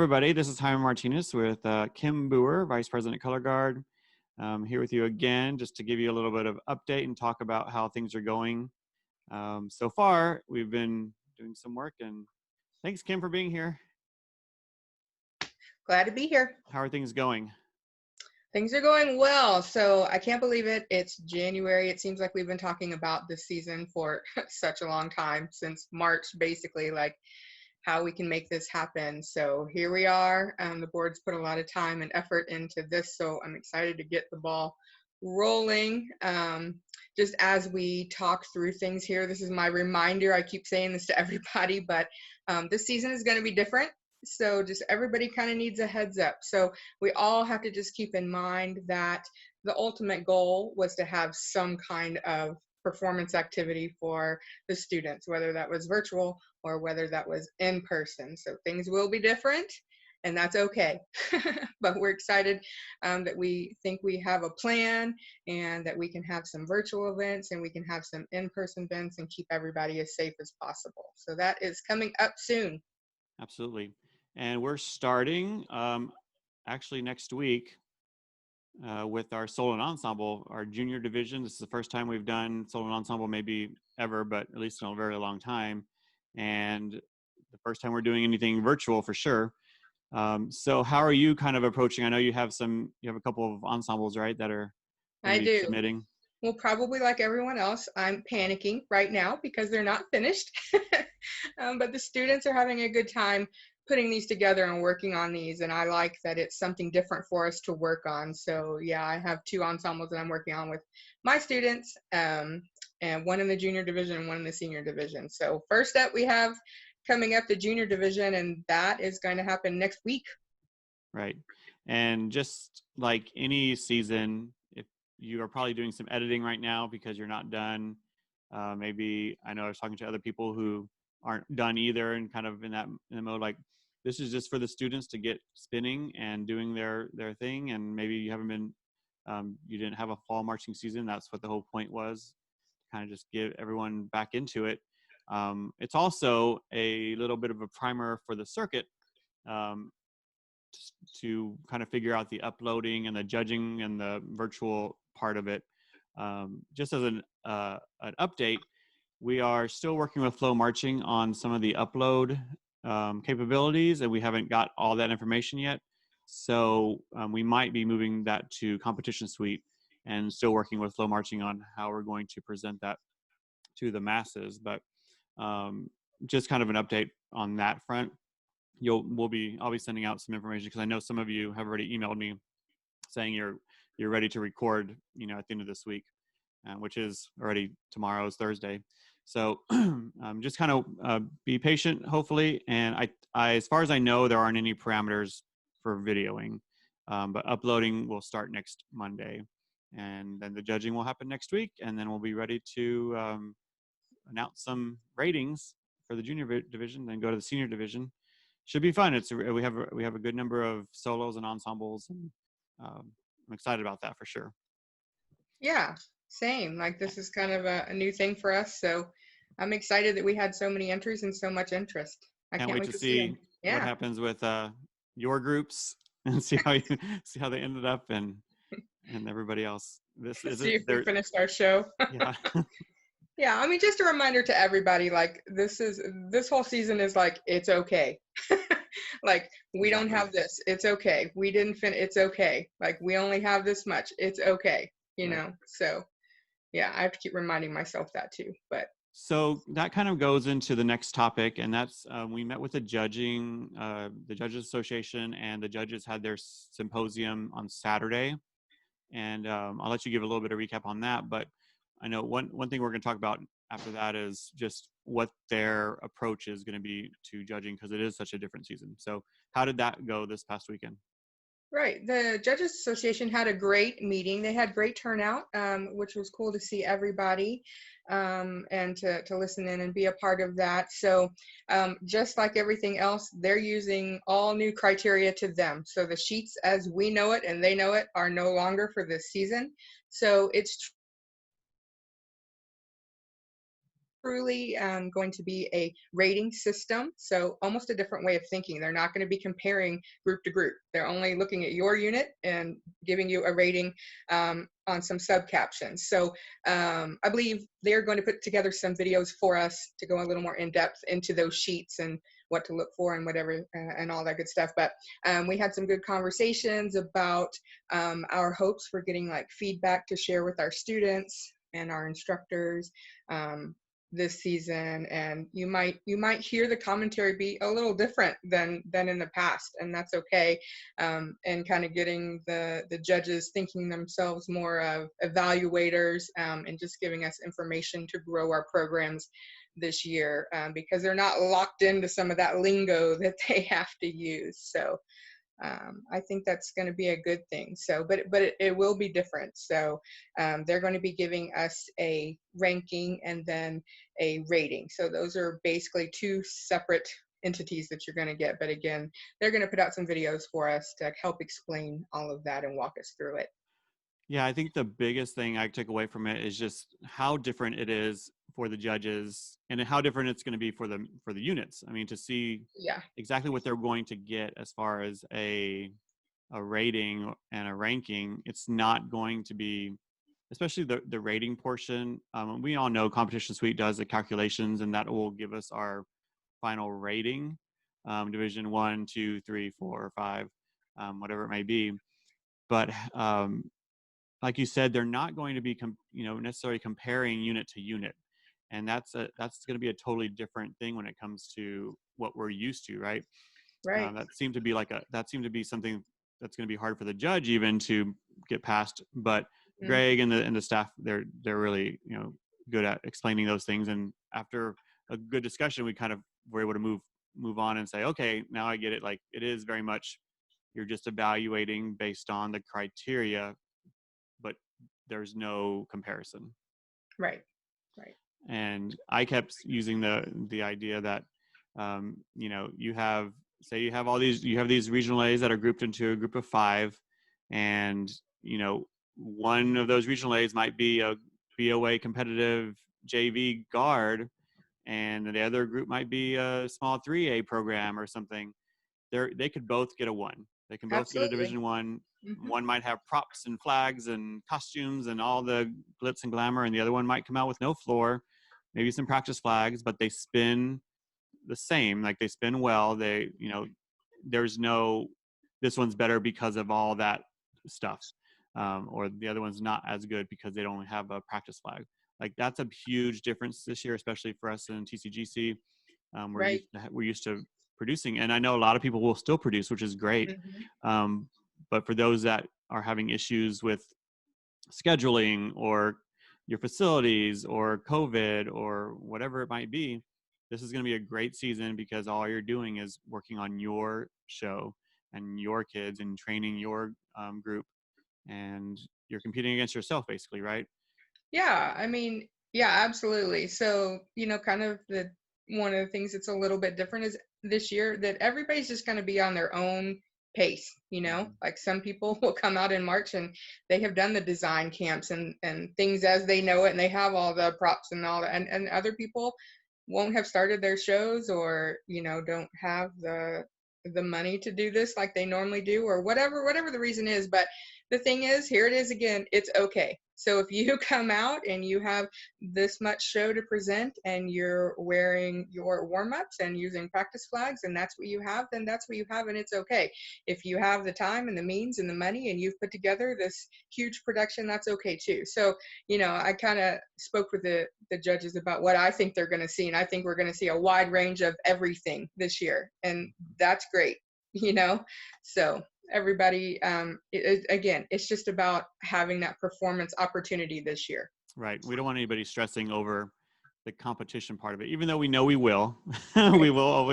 everybody. This is Jaime Martinez with Kim Boer, Vice President Color Guard. Here with you again, just to give you a little bit of update and talk about how things are going. So far, we've been doing some work, and thanks, Kim, for being here. Glad to be here. How are things going? Things are going well. So I can't believe it. It's January. It seems like we've been talking about this season for such a long time, since March, basically, like how we can make this happen. So here we are. The board's put a lot of time and effort into this. So I'm excited to get the ball rolling. Just as we talk through things here, this is my reminder. I keep saying this to everybody, but this season is going to be different. So just everybody kind of needs a heads up. So we all have to just keep in mind that the ultimate goal was to have some kind of performance activity for the students, whether that was virtual or whether that was in person. So things will be different, and that's okay. But we're excited that we think we have a plan and that we can have some virtual events and we can have some in-person events and keep everybody as safe as possible. So that is coming up soon. Absolutely. And we're starting actually next week with our solo and ensemble, our junior division. This is the first time we've done solo and ensemble, maybe ever, but at least in a very long time. And the first time we're doing anything virtual for sure. So how are you kind of approaching? I know you have a couple of ensembles, right, that are going I to be do. submitting. Well, probably like everyone else, I'm panicking right now because they're not finished. But the students are having a good time putting these together and working on these. And I like that it's something different for us to work on. So yeah, I have two ensembles that I'm working on with my students, and one in the junior division and one in the senior division. So first up, we have coming up the junior division, and that is going to happen next week. Right. And just like any season, if you are probably doing some editing right now because you're not done, maybe I know I was talking to other people who aren't done either and kind of in the mode like, this is just for the students to get spinning and doing their thing. And maybe you haven't been, you didn't have a fall marching season. That's what the whole point was, kind of just get everyone back into it. It's also a little bit of a primer for the circuit, to kind of figure out the uploading and the judging and the virtual part of it. Just as an update, we are still working with Flow Marching on some of the upload capabilities, and we haven't got all that information yet. So we might be moving that to Competition Suite and still working with Flow Marching on how we're going to present that to the masses. But just kind of an update on that front. I'll be sending out some information because I know some of you have already emailed me saying you're ready to record, at the end of this week, which is already tomorrow's Thursday. So just kind of be patient, hopefully. And I, as far as I know, there aren't any parameters for videoing, but uploading will start next Monday, and then the judging will happen next week, and then we'll be ready to announce some ratings for the junior division, then go to the senior division. Should be fun. We have a good number of solos and ensembles, and I'm excited about that for sure. Yeah, same. Like this is kind of a new thing for us, so I'm excited that we had so many entries and so much interest. I can't wait to see what happens with your groups and see how they ended up and everybody else. This is see if we finished our show. Yeah. Yeah, I mean, just a reminder to everybody, like this whole season is like, it's okay. Like we don't have this, it's okay. We didn't finish, it's okay. Like we only have this much, it's okay. So yeah, I have to keep reminding myself that too. But so that kind of goes into the next topic, and that's we met with the Judges Association, and the judges had their symposium on Saturday, and I'll let you give a little bit of recap on that. But I know one thing we're going to talk about after that is just what their approach is going to be to judging, because it is such a different season. So how did that go this past weekend? Right. The Judges Association had a great meeting. They had great turnout, which was cool to see everybody and to listen in and be a part of that. So just like everything else, they're using all new criteria to them. So the sheets as we know it and they know it are no longer for this season. So it's truly going to be a rating system. So almost a different way of thinking. They're not going to be comparing group to group. They're only looking at your unit and giving you a rating on some sub captions. So I believe they're going to put together some videos for us to go a little more in depth into those sheets and what to look for and whatever and all that good stuff. But we had some good conversations about our hopes for getting like feedback to share with our students and our instructors this season, and you might hear the commentary be a little different than in the past, and that's okay. And kind of getting the judges thinking themselves more of evaluators and just giving us information to grow our programs this year, because they're not locked into some of that lingo that they have to use. So I think that's going to be a good thing. So, but it will be different. So they're going to be giving us a ranking and then a rating. So those are basically two separate entities that you're going to get. But again, they're going to put out some videos for us to help explain all of that and walk us through it. Yeah, I think the biggest thing I took away from it is just how different it is for the judges and how different it's going to be for the units. I mean, to see exactly what they're going to get as far as a rating and a ranking, it's not going to be, especially the rating portion. We all know Competition Suite does the calculations, and that will give us our final rating, Division 1, 2, 3, 4, or 5, whatever it may be. But like you said, they're not going to be necessarily comparing unit to unit, and that's going to be a totally different thing when it comes to what we're used to, right? That seemed to be something that's going to be hard for the judge even to get past. But Greg and the staff, they're really good at explaining those things, and after a good discussion, we kind of were able to move on and say, okay, now I get it. Like, it is very much, you're just evaluating based on the criteria, but there's no comparison. Right. And I kept using the idea that you have these regional A's that are grouped into a group of 5, and one of those regional A's might be a BOA competitive JV guard, and the other group might be a small 3A program or something. They could both get a 1. They can both get a Division 1. One might have props and flags and costumes and all the glitz and glamour, and the other one might come out with no floor, maybe some practice flags, but they spin the same. Like, they spin well. There's no, this one's better because of all that stuff, or the other one's not as good because they don't have a practice flag. Like, that's a huge difference this year, especially for us in TCGC. We're used to producing, and I know a lot of people will still produce, which is great. But for those that are having issues with scheduling or your facilities or COVID or whatever it might be, this is going to be a great season, because all you're doing is working on your show and your kids and training your group, and you're competing against yourself basically, right? Yeah, I mean, yeah, absolutely. So, kind of one of the things that's a little bit different is this year that everybody's just going to be on their own pace. Like, some people will come out in March and they have done the design camps and things as they know it, and they have all the props and all that, and other people won't have started their shows, or don't have the money to do this like they normally do, or whatever the reason is. But the thing is, here it is again, it's okay. So if you come out and you have this much show to present and you're wearing your warm-ups and using practice flags, and that's what you have, then that's what you have, and it's okay. If you have the time and the means and the money and you've put together this huge production, that's okay too. So, I kind of spoke with the judges about what I think they're going to see, and I think we're going to see a wide range of everything this year, and that's great, so everybody, again, it's just about having that performance opportunity this year. Right. We don't want anybody stressing over the competition part of it, even though we know we will. Right. we will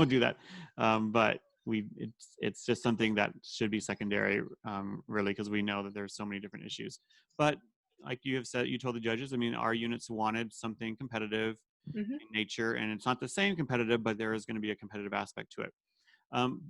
do that. But it's just something that should be secondary, really, because we know that there's so many different issues. But like you have said, you told the judges, I mean, our units wanted something competitive in nature, and it's not the same competitive, but there is going to be a competitive aspect to it. And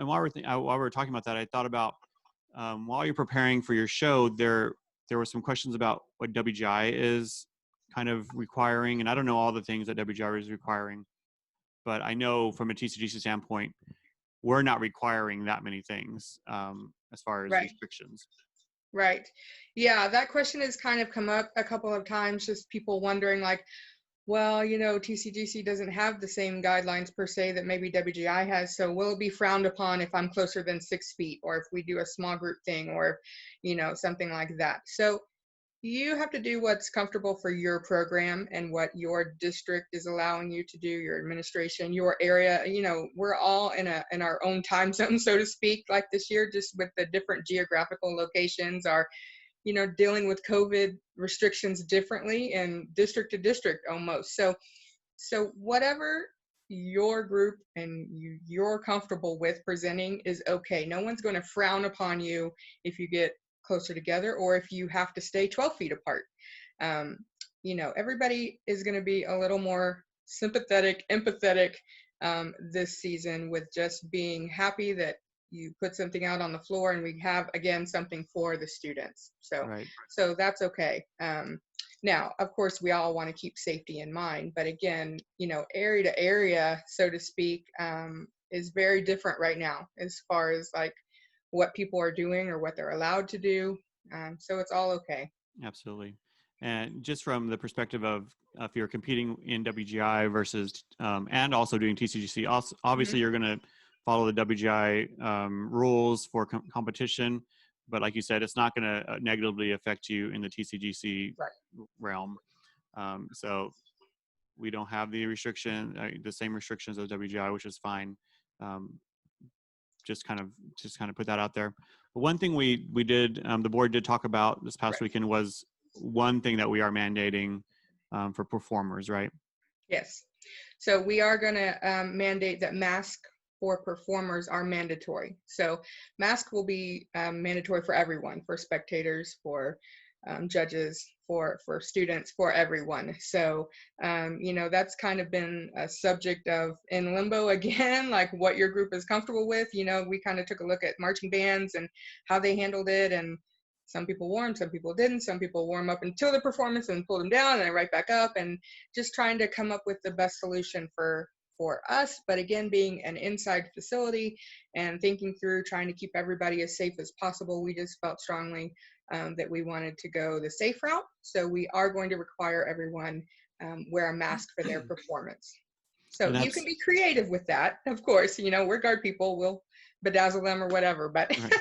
while we're talking about that, I thought about, while you're preparing for your show, there were some questions about what WGI is kind of requiring, and I don't know all the things that WGR is requiring, but I know from a TCGC standpoint, we're not requiring that many things as far as Right. restrictions. Right. Yeah, that question has kind of come up a couple of times, just people wondering like, well, TCGC doesn't have the same guidelines per se that maybe WGI has. So will it be frowned upon if I'm closer than 6 feet, or if we do a small group thing, or, something like that? So you have to do what's comfortable for your program and what your district is allowing you to do, your administration, your area. We're all in our own time zone, so to speak, like this year, just with the different geographical locations are, dealing with COVID restrictions differently and district to district almost. So whatever your group and you're comfortable with presenting is okay. No one's going to frown upon you if you get closer together or if you have to stay 12 feet apart. Everybody is going to be a little more sympathetic, empathetic this season, with just being happy that you put something out on the floor and we have, again, something for the students. Right. So that's okay. Now, of course, we all want to keep safety in mind, but again, area to area, so to speak, is very different right now as far as like what people are doing or what they're allowed to do. So it's all okay. Absolutely. And just from the perspective of if you're competing in WGI versus and also doing TCGC, also, obviously you're going to follow the WGI rules for competition, but like you said, it's not going to negatively affect you in the TCGC realm. So we don't have the same restrictions as WGI, which is fine. Just kind of put that out there. But one thing we did, the board did talk about this past weekend was one thing that we are mandating for performers, right? Yes. So we are going to mandate that masks for performers are mandatory. So mask will be mandatory for everyone, for spectators, for judges, for students, for everyone. So, that's kind of been a subject of in limbo again, like what your group is comfortable with. We kind of took a look at marching bands and how they handled it, and some people wore them, some people didn't. Some people wore them up until the performance and pulled them down and then right back up, and just trying to come up with the best solution for us. But again, being an inside facility and thinking through trying to keep everybody as safe as possible, we just felt strongly that we wanted to go the safe route. So we are going to require everyone wear a mask for their performance. So you can be creative with that, of course. We're guard people, we'll bedazzle them or whatever, but right.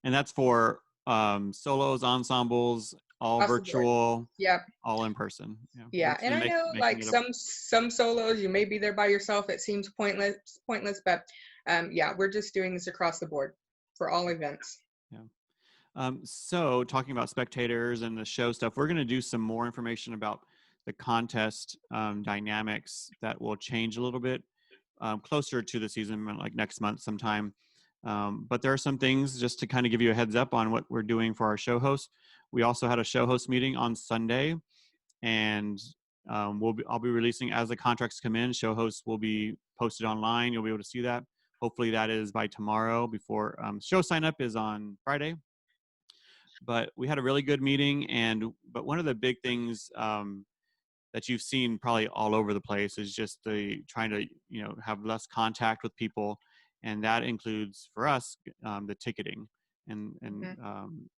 And that's for solos, ensembles, all virtual, yep, all in person. Yeah, and I know like some solos, you may be there by yourself. It seems pointless, but yeah, we're just doing this across the board for all events. Yeah. So talking about spectators and the show stuff, we're going to do some more information about the contest dynamics that will change a little bit closer to the season, like next month sometime. But there are some things just to kind of give you a heads up on what we're doing for our show hosts. We also had a show host meeting on Sunday, and I'll be releasing as the contracts come in. Show hosts will be posted online. You'll be able to see that. Hopefully that is by tomorrow. Before show sign up is on Friday. But we had a really good meeting, but one of the big things that you've seen probably all over the place is just the trying to have less contact with people, and that includes for us the ticketing, and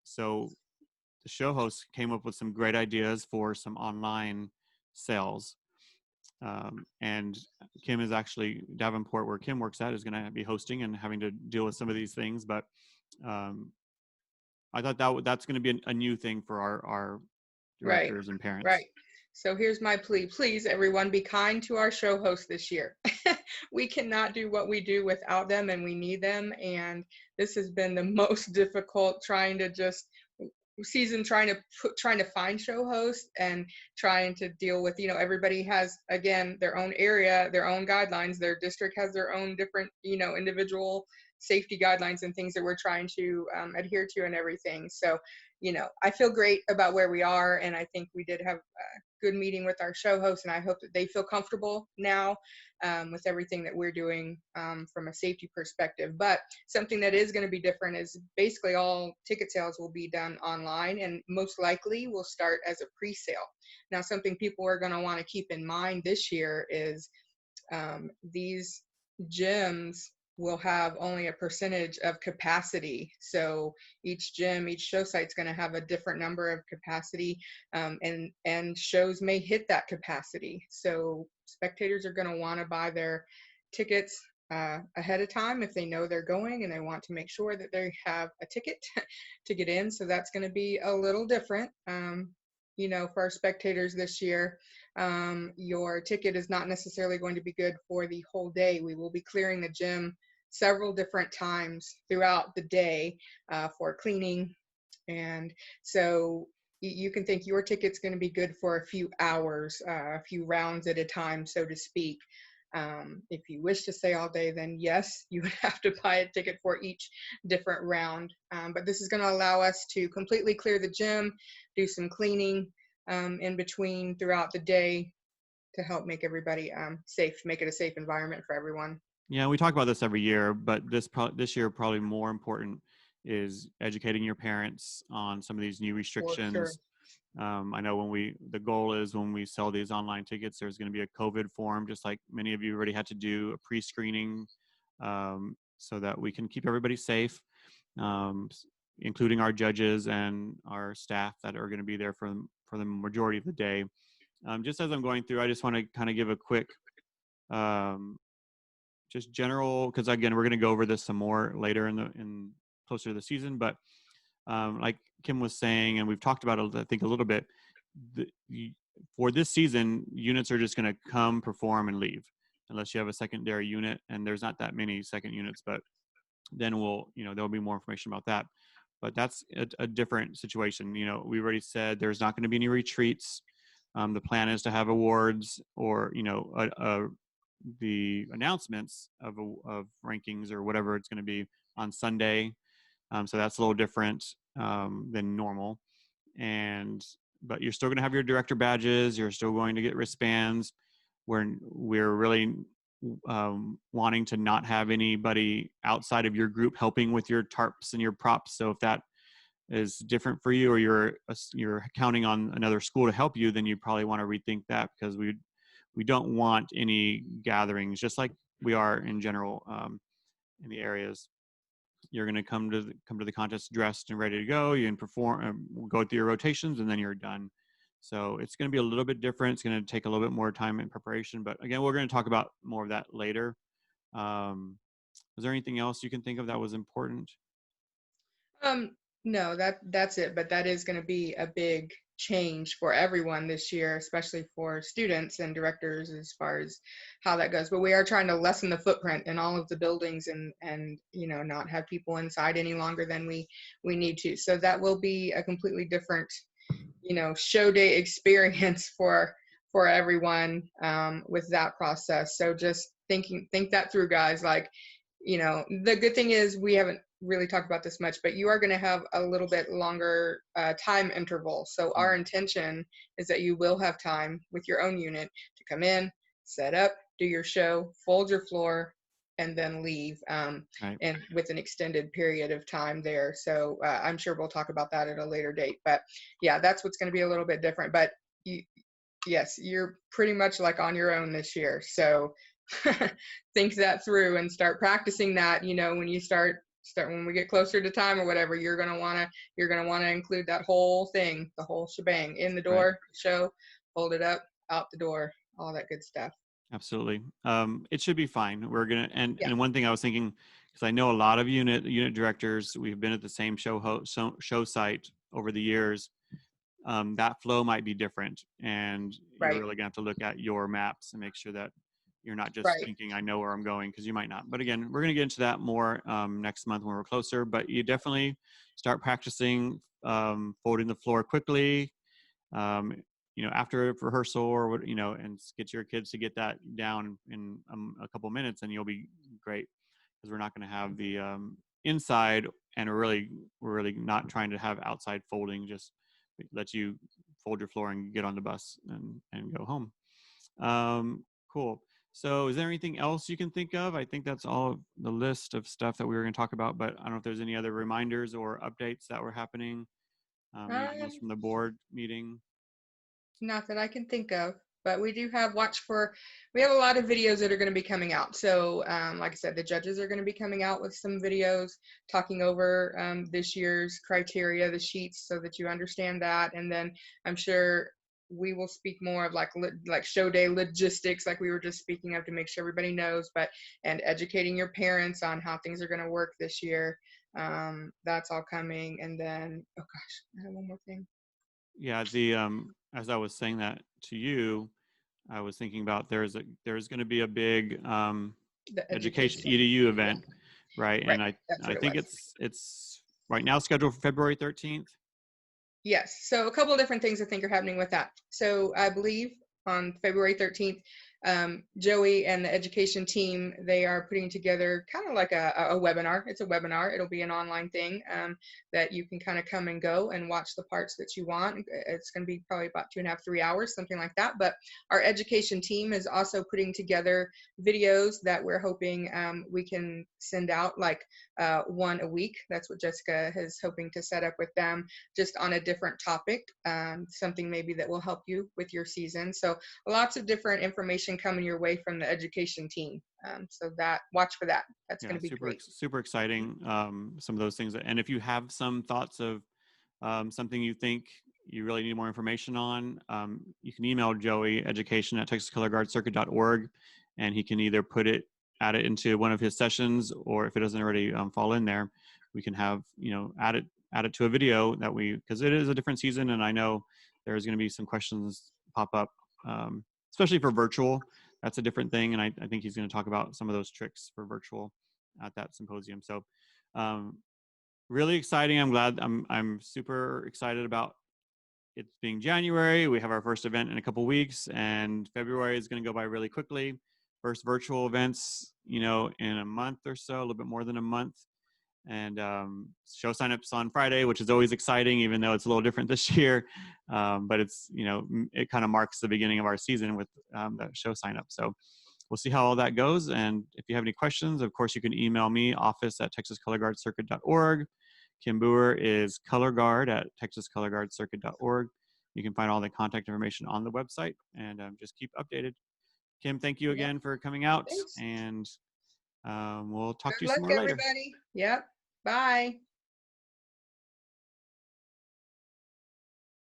so the show host came up with some great ideas for some online sales. And Kim is actually, Davenport, where Kim works at, is going to be hosting and having to deal with some of these things. But I thought that's going to be a new thing for our directors and parents. Right. So here's my plea. Please, everyone, be kind to our show hosts this year. We cannot do what we do without them, and we need them. And this has been the most difficult trying to find show hosts and trying to deal with, everybody has, again, their own area, their own guidelines. Their district has their own different, individual safety guidelines and things that we're trying to adhere to and everything. So I feel great about where we are, and I think we did have a good meeting with our show hosts, and I hope that they feel comfortable now with everything that we're doing from a safety perspective. But something that is going to be different is basically all ticket sales will be done online, and most likely will start as a pre-sale. Now, something people are going to want to keep in mind this year is these gyms will have only a percentage of capacity. So each gym, each show site is going to have a different number of capacity, and shows may hit that capacity. So spectators are going to want to buy their tickets ahead of time if they know they're going and they want to make sure that they have a ticket to get in. So that's going to be a little different. For our spectators this year, your ticket is not necessarily going to be good for the whole day. We will be clearing the gym several different times throughout the day for cleaning. And so you can think your ticket's going to be good for a few hours, a few rounds at a time, so to speak. If you wish to stay all day, then yes, you would have to buy a ticket for each different round. But this is going to allow us to completely clear the gym, do some cleaning in between throughout the day to help make everybody safe, make it a safe environment for everyone. Yeah, we talk about this every year, but this year probably more important is educating your parents on some of these new For sure. restrictions. I know the goal is when we sell these online tickets, there's going to be a COVID form, just like many of you already had to do a pre-screening, so that we can keep everybody safe, um, including our judges and our staff that are going to be there for the majority of the day. Just as I'm going through, I just want to kind of give a quick, um, just general, because again, we're going to go over this some more later in closer to the season, but like Kim was saying, and we've talked about it, I think, a little bit, for this season, units are just going to come, perform, and leave, unless you have a secondary unit, and there's not that many second units, but then there'll be more information about that. But that's a different situation. We already said there's not going to be any retreats. The plan is to have awards or, the announcements of rankings or whatever it's going to be on Sunday. So that's a little different than normal. But you're still going to have your director badges. You're still going to get wristbands. We're really wanting to not have anybody outside of your group helping with your tarps and your props. So if that is different for you, or you're counting on another school to help you, then you probably want to rethink that, because we don't want any gatherings, just like we are in general in the areas. You're going to come to the contest dressed and ready to go. You can perform, go through your rotations, and then you're done. So it's going to be a little bit different. It's going to take a little bit more time in preparation. But again, we're going to talk about more of that later. Was there anything else you can think of that was important? No, that's it. But that is going to be a big change for everyone this year, especially for students and directors as far as how that goes. But we are trying to lessen the footprint in all of the buildings, and not have people inside any longer than we need to. So that will be a completely different show day experience for everyone with that process. So just think that through, guys. Like, the good thing is we haven't really talked about this much, but you are going to have a little bit longer time interval. So our intention is that you will have time with your own unit to come in, set up, do your show, fold your floor, and then leave, Right. and with an extended period of time there. So I'm sure we'll talk about that at a later date. But yeah, that's what's going to be a little bit different. But yes, you're pretty much like on your own this year. So think that through and start practicing that. When you start when we get closer to time or whatever, you're gonna wanna include that whole thing, the whole shebang, in the door, Right. show, hold it up, out the door, all that good stuff. Absolutely. It should be fine. We're gonna Yeah, and one thing I was thinking, because I know a lot of unit directors, we've been at the same show site over the years. That flow might be different, and you're right, really gonna have to look at your maps and make sure that you're not just right. thinking, I know where I'm going, because you might not. But again, we're gonna get into that more next month when we're closer. But you definitely start practicing folding the floor quickly. Um, after rehearsal, or and get your kids to get that down in a couple minutes, and you'll be great, because we're not going to have the inside and we're really not trying to have outside folding. Just let you fold your floor and get on the bus and go home. Cool. So is there anything else you can think of? I think that's all the list of stuff that we were going to talk about, but I don't know if there's any other reminders or updates that were happening, even just Um, from the board meeting. Not that I can think of, but we do have we have a lot of videos that are going to be coming out. So, like I said, the judges are going to be coming out with some videos talking over this year's criteria, the sheets, so that you understand that. And then I'm sure we will speak more of like show day logistics, like we were just speaking of, to make sure everybody knows, and educating your parents on how things are going to work this year. That's all coming. And then, oh gosh, I have one more thing. Yeah, as I was saying that to you, I was thinking about there's going to be a big The education education. EDU Yeah, event, right? right. And That's I what it think was. it's right now scheduled for February 13th. Yes. So a couple of different things I think are happening with that. So I believe on February 13th, Joey and the education team, they are putting together kind of like a webinar. It's a webinar. It'll be an online thing that you can kind of come and go and watch the parts that you want. It's going to be probably about 2.5, 3 hours, something like that. But our education team is also putting together videos that we're hoping we can send out, like one a week. That's what Jessica is hoping to set up with them, just on a different topic, something maybe that will help you with your season. So lots of different information coming your way from the education team. So that, watch for that. That's Yeah, going to be great. super exciting. Some of those things, and if you have some thoughts of something you think you really need more information on, you can email Joey education@texascolorguardcircuit.org, and he can either add it into one of his sessions, or if it doesn't already fall in there, we can have add it to a video because it is a different season, and I know there's going to be some questions pop up, especially for virtual. That's a different thing, and I think he's going to talk about some of those tricks for virtual at that symposium. So really exciting. I'm super excited about it being January. We have our first event in a couple weeks, and February is going to go by really quickly. First virtual events, in a month or so, a little bit more than a month. And show signups on Friday, which is always exciting, even though it's a little different this year. But it kind of marks the beginning of our season with the show signup. So we'll see how all that goes. And if you have any questions, of course, you can email me, office@texascolorguardcircuit.org. Kim Boer is colorguard@texascolorguardcircuit.org. You can find all the contact information on the website, and just keep updated. Kim, thank you Yeah. again for coming out, Thanks. and we'll talk to Good you some luck, more later. everybody. Yep. Bye.